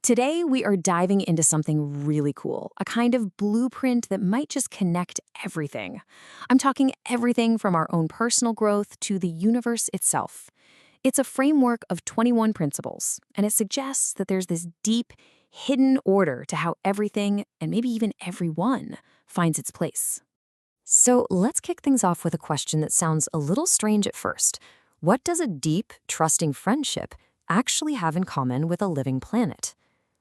Today, we are diving into something really cool, a kind of blueprint that might just connect everything. I'm talking everything from our own personal growth to the universe itself. It's a framework of 21 principles, and it suggests that there's this deep, hidden order to how everything, and maybe even everyone, finds its place. So let's kick things off with a question that sounds a little strange at first. What does a deep, trusting friendship actually have in common with a living planet?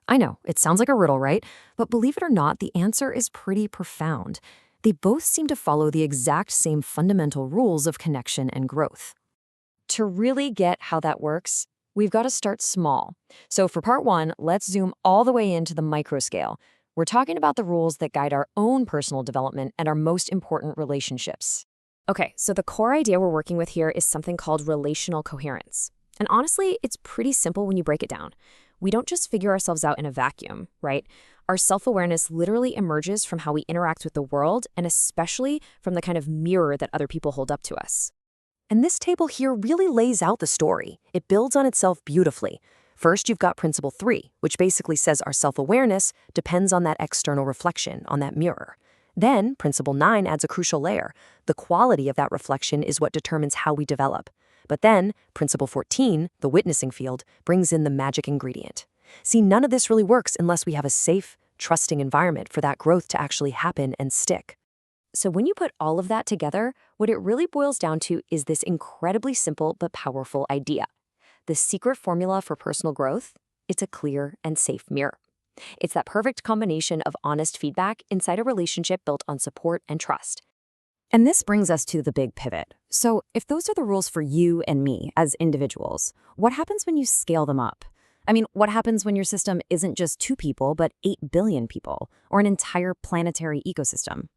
I know, it sounds like a riddle, right? But believe it or not, the answer is pretty profound. They both seem to follow the exact same fundamental rules of connection and growth. To really get how that works, we've got to start small. So for part one, let's zoom all the way into the micro scale. We're talking about the rules that guide our own personal development and our most important relationships. Okay, so the core idea we're working with here is something called relational coherence. And honestly, it's pretty simple when you break it down. We don't just figure ourselves out in a vacuum, right? Our self-awareness literally emerges from how we interact with the world, and especially from the kind of mirror that other people hold up to us. And this table here really lays out the story. It builds on itself beautifully. First, you've got Principle 3, which basically says our self-awareness depends on that external reflection, on that mirror. Then, Principle 9 adds a crucial layer. The quality of that reflection is what determines how we develop. But then, Principle 14, the witnessing field, brings in the magic ingredient. See, none of this really works unless we have a safe, trusting environment for that growth to actually happen and stick. So when you put all of that together, what it really boils down to is this incredibly simple but powerful idea. The secret formula for personal growth? It's a clear and safe mirror. It's that perfect combination of honest feedback inside a relationship built on support and trust. And this brings us to the big pivot. So if those are the rules for you and me as individuals, what happens when you scale them up? I mean, what happens when your system isn't just 2 people, but 8 billion people, or an entire planetary ecosystem?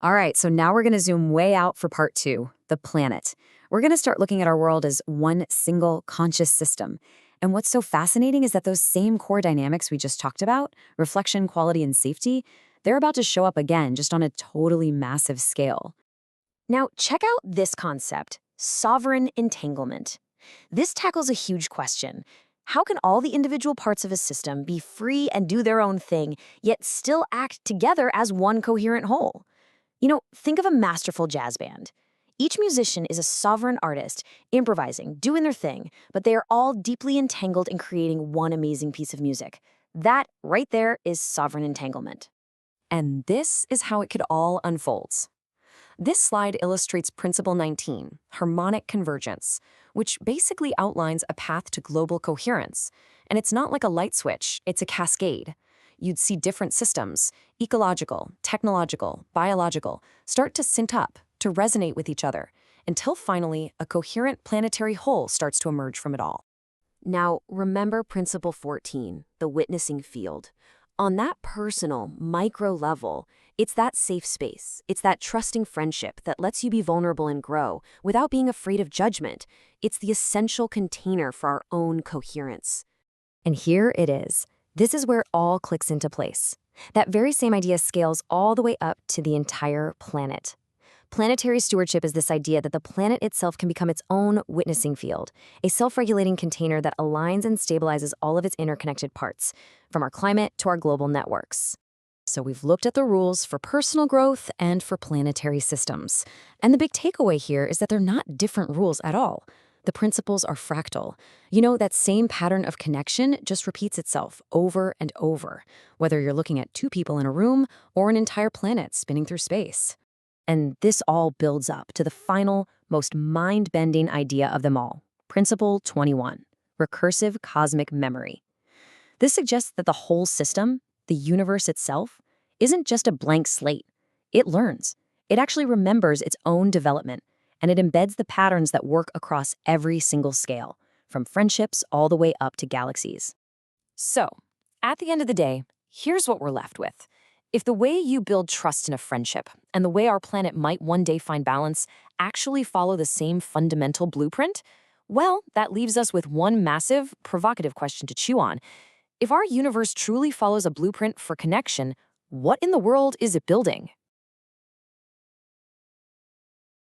All right, so now we're going to zoom way out for part 2, the planet. We're going to start looking at our world as one single conscious system. And what's so fascinating is that those same core dynamics we just talked about, reflection, quality, and safety, they're about to show up again, just on a totally massive scale. Now, check out this concept, sovereign entanglement. This tackles a huge question. How can all the individual parts of a system be free and do their own thing, yet still act together as one coherent whole? You know, think of a masterful jazz band. Each musician is a sovereign artist, improvising, doing their thing, but they are all deeply entangled in creating one amazing piece of music. That, right there, is sovereign entanglement. And this is how it could all unfold. This slide illustrates Principle 19, harmonic convergence, which basically outlines a path to global coherence. And it's not like a light switch, it's a cascade. You'd see different systems, ecological, technological, biological, start to sync up, to resonate with each other, until finally a coherent planetary whole starts to emerge from it all. Now, remember Principle 14, the witnessing field. On that personal, micro level, it's that safe space. It's that trusting friendship that lets you be vulnerable and grow without being afraid of judgment. It's the essential container for our own coherence. And here it is. This is where it all clicks into place. That very same idea scales all the way up to the entire planet. Planetary stewardship is this idea that the planet itself can become its own witnessing field, a self-regulating container that aligns and stabilizes all of its interconnected parts, from our climate to our global networks. So we've looked at the rules for personal growth and for planetary systems. And the big takeaway here is that they're not different rules at all. The principles are fractal. You know, that same pattern of connection just repeats itself over and over, whether you're looking at 2 people in a room or an entire planet spinning through space. And this all builds up to the final, most mind-bending idea of them all, Principle 21, recursive cosmic memory. This suggests that the whole system, the universe itself, isn't just a blank slate. It learns. It actually remembers its own development, and it embeds the patterns that work across every single scale, from friendships all the way up to galaxies. So, at the end of the day, here's what we're left with. If the way you build trust in a friendship and the way our planet might one day find balance actually follow the same fundamental blueprint, well, that leaves us with one massive, provocative question to chew on. If our universe truly follows a blueprint for connection, what in the world is it building?